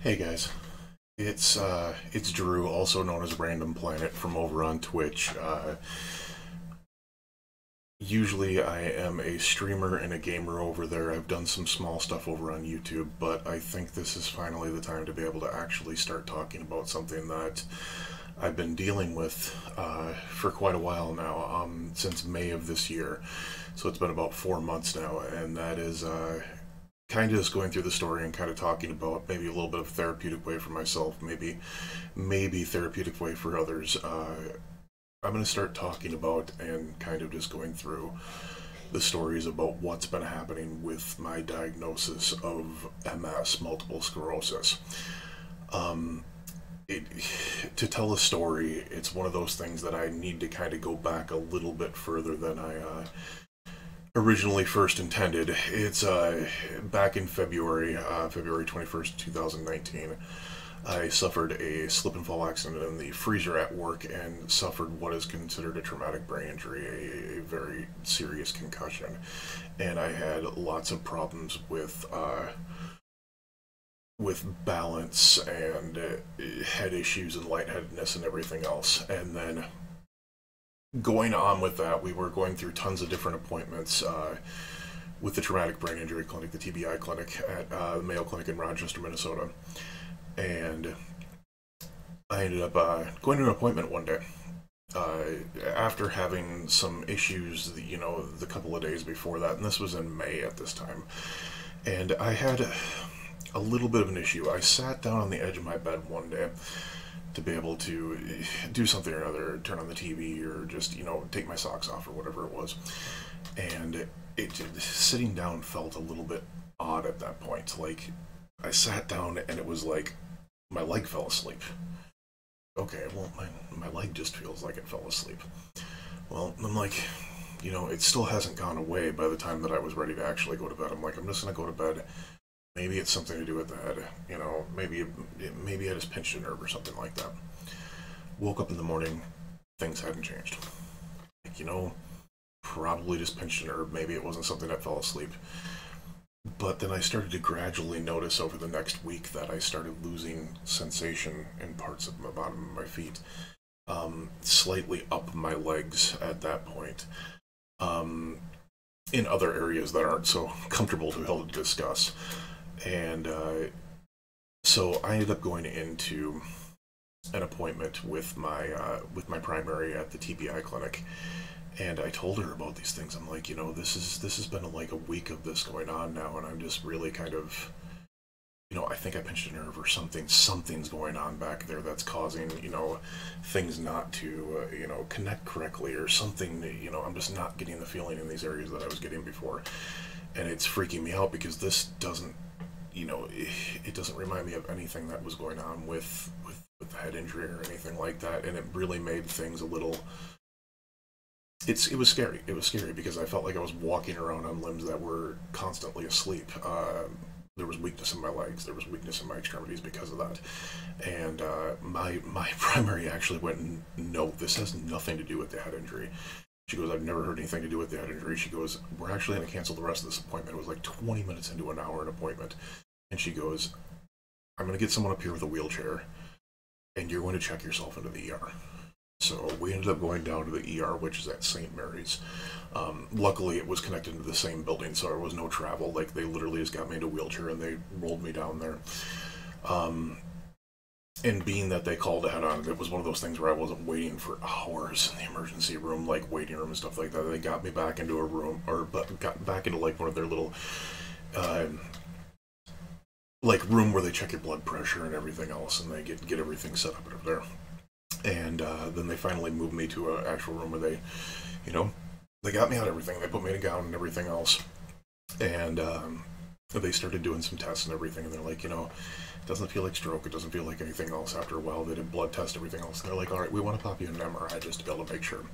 Hey guys, it's Drew, also known as Random Planet from over on Twitch. Usually I am a streamer and a gamer over there. I've done some small stuff over on YouTube, but I think this is finally the time to be able to actually start talking about something that I've been dealing with for quite a while now, since May of this year. So it's been about 4 months now, and that is kind of just going through the story and kind of talking about maybe a little bit of therapeutic way for myself, maybe therapeutic way for others. I'm going to start talking about and kind of just going through the stories about what's been happening with my diagnosis of MS, multiple sclerosis. Um, it, to tell a story, it's one of those things that I need to kind of go back a little bit further than I originally first intended. It's back in February 21st, 2019. I suffered a slip and fall accident in the freezer at work and suffered what is considered a traumatic brain injury, a very serious concussion. And I had lots of problems with balance and head issues and lightheadedness and everything else. And then going on with that, we were going through tons of different appointments with the Traumatic Brain Injury Clinic, the TBI clinic at the Mayo Clinic in Rochester, Minnesota. And I ended up going to an appointment one day after having some issues, the couple of days before that, and this was in May at this time. And I had a little bit of an issue. I sat down on the edge of my bed one day to be able to do something or another, turn on the TV or just, take my socks off or whatever it was. And sitting down felt a little bit odd at that point. Like, I sat down and it was like my leg fell asleep. Okay, well, my leg just feels like it fell asleep. Well, I'm like, it still hasn't gone away by the time that I was ready to actually go to bed. I'm like, I'm just going to go to bed. Maybe it's something to do with the head. Maybe I just pinched a nerve or something like that. Woke up in the morning, things hadn't changed. Like, probably just pinched a nerve. Maybe it wasn't something that fell asleep. But then I started to gradually notice over the next week that I started losing sensation in parts of my bottom of my feet, slightly up my legs at that point, in other areas that aren't so comfortable to be able to discuss. And so I ended up going into an appointment with my primary at the TBI clinic. And I told her about these things. I'm like, this has been like a week of this going on now, and I'm just really kind of, I think I pinched a nerve or something. Something's going on back there that's causing, things not to, connect correctly or something. I'm just not getting the feeling in these areas that I was getting before, and it's freaking me out because this doesn't, it doesn't remind me of anything that was going on with the head injury or anything like that, and it really made things a little. It was scary. It was scary because I felt like I was walking around on limbs that were constantly asleep. There was weakness in my legs. There was weakness in my extremities because of that. And my primary actually went, no, this has nothing to do with the head injury. She goes, I've never heard anything to do with the head injury. She goes, we're actually going to cancel the rest of this appointment. It was like 20 minutes into an hour an appointment. And she goes, I'm going to get someone up here with a wheelchair, and you're going to check yourself into the ER. So we ended up going down to the ER, which is at St. Mary's. Luckily, it was connected to the same building, so there was no travel. Like, they literally just got me in a wheelchair and they rolled me down there. And being that they called ahead on, it was one of those things where I wasn't waiting for hours in the emergency room, like waiting room and stuff like that. They got me back into a room, got back into like one of their little, like room where they check your blood pressure and everything else, and they get everything set up over there. And then they finally moved me to an actual room where they got me out of everything. They put me in a gown and everything else. And they started doing some tests and everything. And they're like, it doesn't feel like stroke. It doesn't feel like anything else. After a while, they did blood test, everything else. And they're like, all right, we want to pop you in an MRI just to be able to make sure.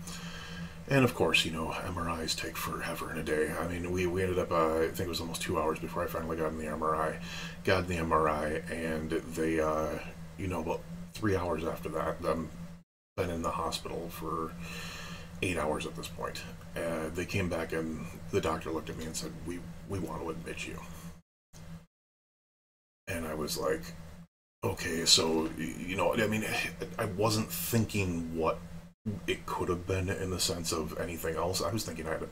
And of course, MRIs take forever in a day. I mean, we ended up, I think it was almost 2 hours before I finally got in the MRI. Got in the MRI, and they, about 3 hours after that, been in the hospital for 8 hours at this point. They came back and the doctor looked at me and said, we want to admit you. And I was like, Okay, so, you know, I mean, I wasn't thinking what it could have been in the sense of anything else. I was thinking I had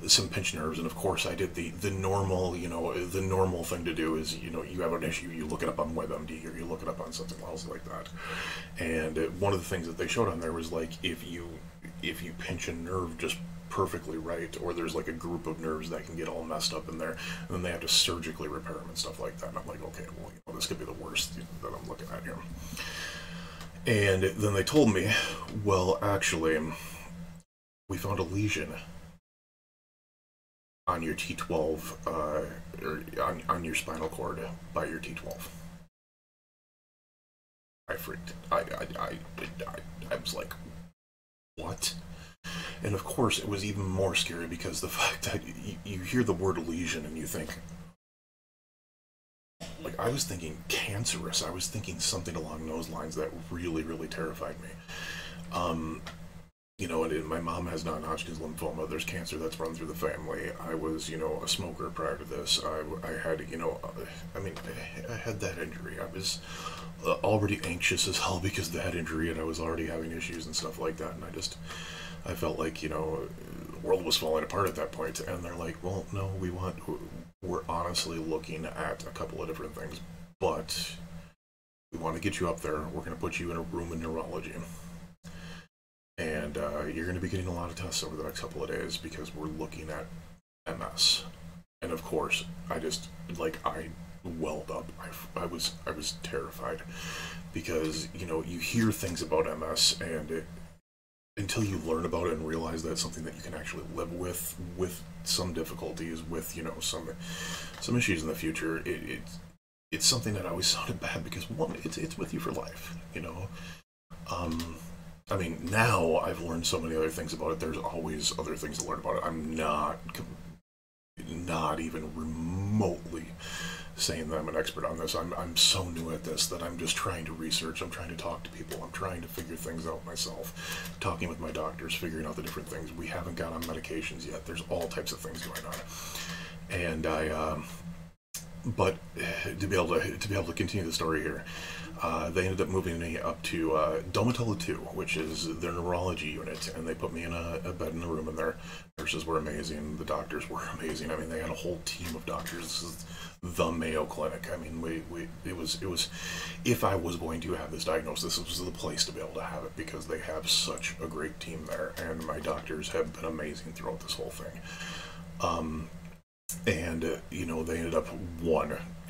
some pinched nerves, and of course I did the normal, you know, the normal thing to do is, you know, you have an issue, you look it up on WebMD or you look it up on something else like that. And one of the things that they showed on there was like if you pinch a nerve just perfectly right, or there's like a group of nerves that can get all messed up in there, and then they have to surgically repair them and stuff like that. And I'm like, okay, well, you know, this could be the worst that I'm looking at here. And then they told me, well, actually, we found a lesion on your T12, or on your spinal cord by your T12. I freaked. I was like, what? And of course, it was even more scary because the fact that you hear the word lesion and you think, like, I was thinking cancerous. I was thinking something along those lines that really, really terrified me. You know, and my mom has non-Hodgkin's lymphoma. There's cancer that's run through the family. I was, you know, a smoker prior to this. I had, you know, I mean, I had that injury. I was already anxious as hell because of that injury, and I was already having issues and stuff like that. And I felt like, you know, the world was falling apart at that point. And they're like, well, no, we're honestly looking at a couple of different things, but we want to get you up there. We're going to put you in a room in neurology. And you're going to be getting a lot of tests over the next couple of days because we're looking at MS. And of course, I welled up. I was terrified because, you know, you hear things about MS, and until you learn about it and realize that it's something that you can actually live with some difficulties, with, you know, some issues in the future, it's something that always sounded bad because, one, it's with you for life, you know. I mean, now I've learned so many other things about it. There's always other things to learn about it. I'm not even remotely saying that I'm an expert on this. I'm so new at this that I'm just trying to research. I'm trying to talk to people. I'm trying to figure things out myself. Talking with my doctors, figuring out the different things. We haven't got on medications yet. There's all types of things going on. And but to be able to continue the story here, they ended up moving me up to Domitella 2, which is their neurology unit, and they put me in a bed in a room, and their nurses were amazing, the doctors were amazing. I mean, they had a whole team of doctors. This is the Mayo Clinic. I mean, it was if I was going to have this diagnosis, this was the place to be able to have it because they have such a great team there, and my doctors have been amazing throughout this whole thing. And you know, they ended up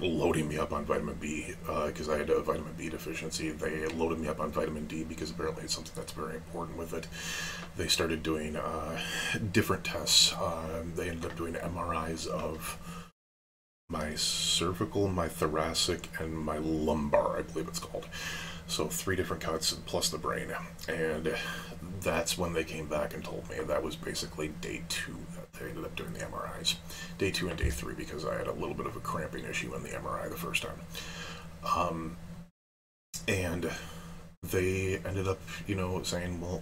loading me up on vitamin B because I had a vitamin B deficiency. They loaded me up on vitamin D because apparently it's something that's very important with it. They started doing different tests. They ended up doing MRIs of my cervical, my thoracic, and my lumbar, I believe it's called. So 3 different cuts plus the brain. And that's when they came back and told me that was basically day 2 that they ended up doing the MRIs. Day 2 and day 3 because I had a little bit of a cramping issue in the MRI the first time. And they ended up, you know, saying, well,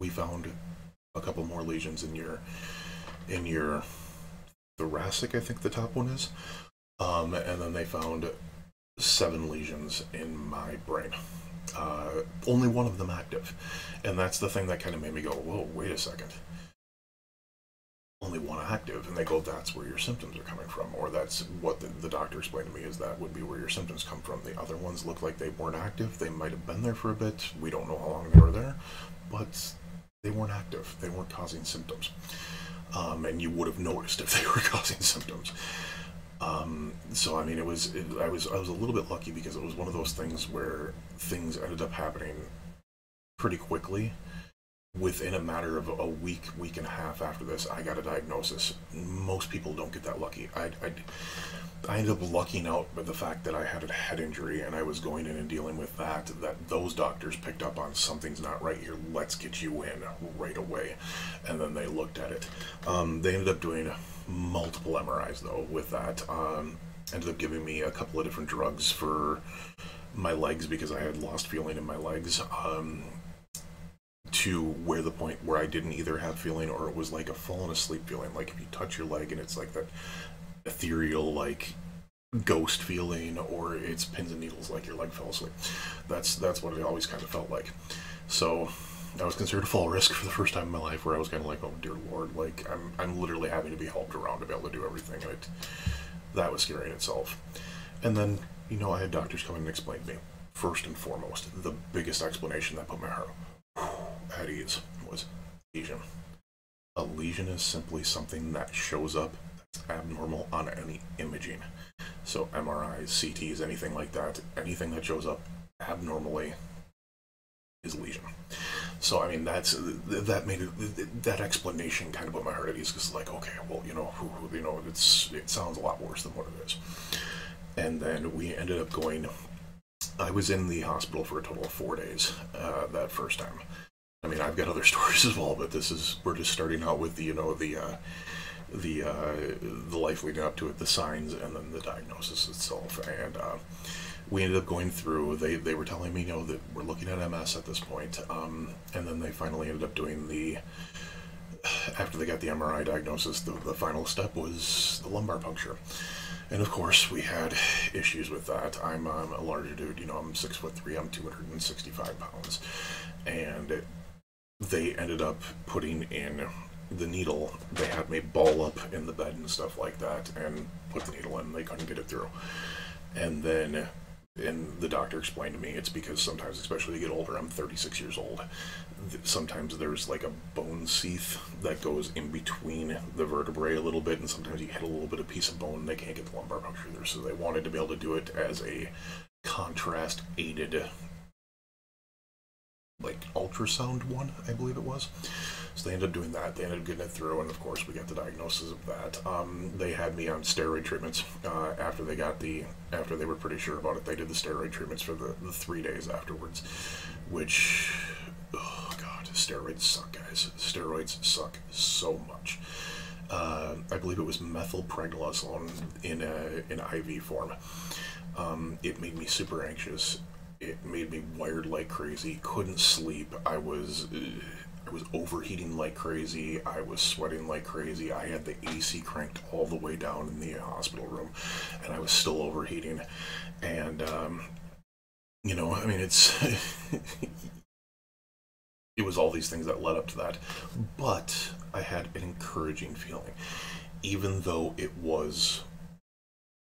we found a couple more lesions in your thoracic, I think the top one is. And then they found 7 lesions in my brain. Only one of them active. And that's the thing that kind of made me go, whoa, wait a second. Only one active. And they go, that's where your symptoms are coming from. Or that's what the doctor explained to me, is that would be where your symptoms come from. The other ones look like they weren't active. They might have been there for a bit. We don't know how long they were there. But they weren't active. They weren't causing symptoms. And you would have noticed if they were causing symptoms. So I mean, I was a little bit lucky because it was one of those things where things ended up happening pretty quickly. Within a matter of a week and a half after this, I got a diagnosis. Most people don't get that lucky. I ended up lucking out by the fact that I had a head injury and I was going in and dealing with that those doctors picked up on something's not right here. Let's get you in right away. And then they looked at it. They ended up doing multiple MRIs though with that. Ended up giving me a couple of different drugs for my legs because I had lost feeling in my legs. To where the point where I didn't either have feeling or it was like a fallen asleep feeling. Like if you touch your leg and it's like that ethereal, like ghost feeling, or it's pins and needles like your leg fell asleep. That's what it always kind of felt like. So I was considered a fall risk for the first time in my life, where I was kind of like, oh dear Lord, like I'm literally having to be helped around to be able to do everything, and that was scary in itself. And then, you know, I had doctors come in and explain to me, first and foremost, the biggest explanation that put my heart at ease was lesion. A lesion is simply something that shows up that's abnormal on any imaging. So MRIs, CTs, anything like that, anything that shows up abnormally is lesion. So I mean, that made it, that explanation kind of put my heart at ease, because like, okay, well, you know, it sounds a lot worse than what it is. And then we ended up going. I was in the hospital for a total of 4 days that first time. I mean, I've got other stories as well, but we're just starting out with the life leading up to it, the signs, and then the diagnosis itself. And we ended up going through. They were telling me, you know, that we're looking at MS at this point, and then they finally ended up doing after they got the MRI diagnosis, the final step was the lumbar puncture. And of course, we had issues with that. I'm a larger dude, you know, I'm 6'3", I'm 265 pounds, and they ended up putting in the needle. They had me ball up in the bed and stuff like that, and put the needle in. They couldn't get it through. And then, and the doctor explained to me, it's because sometimes, especially as you get older, I'm 36 years old, sometimes there's like a bone sheath that goes in between the vertebrae a little bit, and sometimes you hit a little bit of piece of bone and they can't get the lumbar puncture there. So they wanted to be able to do it as a contrast aided, like ultrasound one, I believe it was. So they ended up doing that. They ended up getting it through, and of course we got the diagnosis of that. They had me on steroid treatments after they were pretty sure about it. They did the steroid treatments for the 3 days afterwards, which, oh god, steroids suck, guys. Steroids suck so much. I believe it was methylprednisolone in IV form. It made me super anxious. It made me wired like crazy. Couldn't sleep. I was overheating like crazy. I was sweating like crazy. I had the AC cranked all the way down in the hospital room, and I was still overheating. And you know, I mean, it's it was all these things that led up to that. But I had an encouraging feeling, even though it was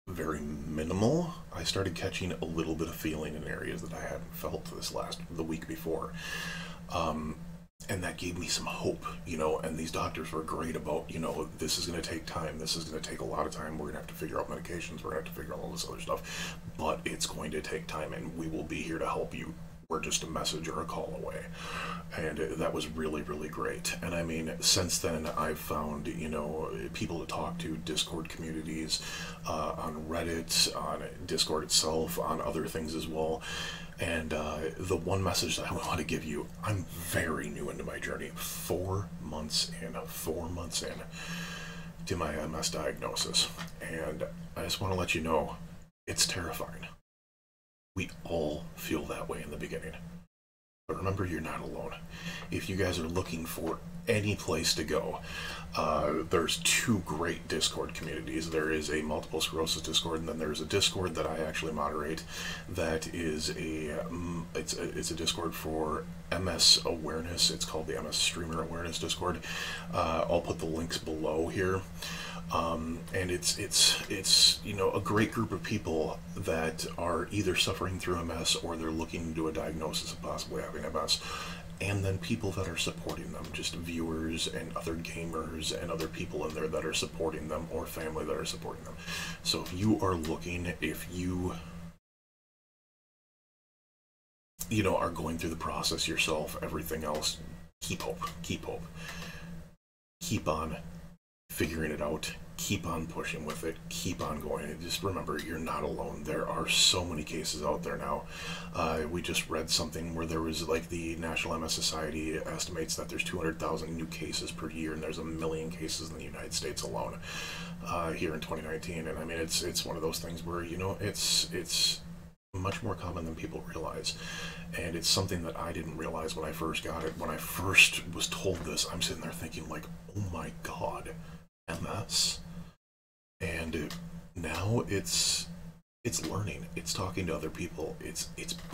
very minimal. I started catching a little bit of feeling in areas that I hadn't felt the week before. And that gave me some hope, you know, and these doctors were great about, you know, this is going to take time. This is going to take a lot of time. We're going to have to figure out medications. We're going to have to figure out all this other stuff, but it's going to take time, and we will be here to help you. We're just a message or a call away. And that was really, really great. And I mean, since then, I've found, you know, people to talk to, Discord communities, on Reddit, on Discord itself, on other things as well. And the one message that I want to give you, I'm very new into my journey. 4 months in to my MS diagnosis. And I just want to let you know, it's terrifying. We all feel that way in the beginning. But remember, you're not alone. If you guys are looking for any place to go, there's 2 great Discord communities. There is a Multiple Sclerosis Discord, and then there's a Discord that I actually moderate that is it's a Discord for MS awareness. It's called the MS Streamer Awareness Discord. I'll put the links below here. And it's you know, a great group of people that are either suffering through MS or they're looking to do a diagnosis of possibly having MS, and then people that are supporting them, just viewers and other gamers and other people in there that are supporting them, or family that are supporting them. So if you are looking, if you know, are going through the process yourself, everything else, keep hope, keep on figuring it out, keep on pushing with it, keep on going, and just remember, you're not alone. There are so many cases out there now. We just read something where there was, like, the National MS Society estimates that there's 200,000 new cases per year, and there's 1 million cases in the United States alone here in 2019. And I mean, it's one of those things where, you know, it's much more common than people realize, and it's something that I didn't realize when I first got it. When I first was told this, I'm sitting there thinking, like, oh my god, MS. And now it's it's learning, it's talking to other people, it's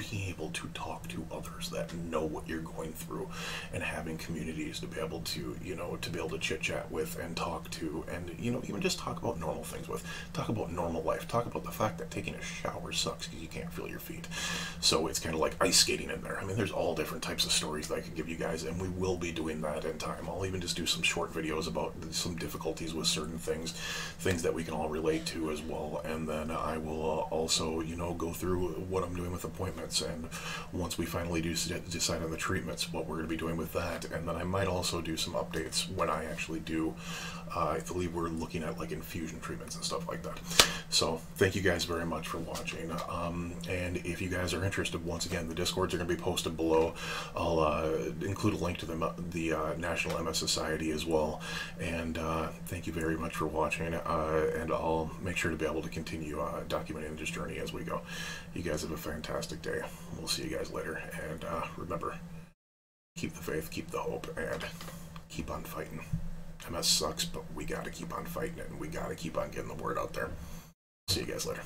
being able to talk to others that know what you're going through, and having communities to be able to, you know, to be able to chit chat with and talk to, and, you know, even just talk about normal things with, talk about normal life, talk about the fact that taking a shower sucks because you can't feel your feet. So it's kind of like ice skating in there. I mean, there's all different types of stories that I can give you guys, and we will be doing that in time. I'll even just do some short videos about some difficulties with certain things that we can all relate to as well, and then I will also, you know, go through what I'm doing with appointments, and once we finally do decide on the treatments, what we're going to be doing with that, and then I might also do some updates when I actually do. I believe we're looking at like infusion treatments and stuff like that. So thank you guys very much for watching, and if you guys are interested, once again, the Discords are going to be posted below. I'll include a link to the National MS Society as well, and thank you very much for watching, and I'll make sure to be able to continue documenting this journey as we go. You guys have a fantastic day. We'll see you guys later, and remember, keep the faith, keep the hope, and keep on fighting. MS sucks, but we gotta keep on fighting it, and we gotta keep on getting the word out there. See you guys later.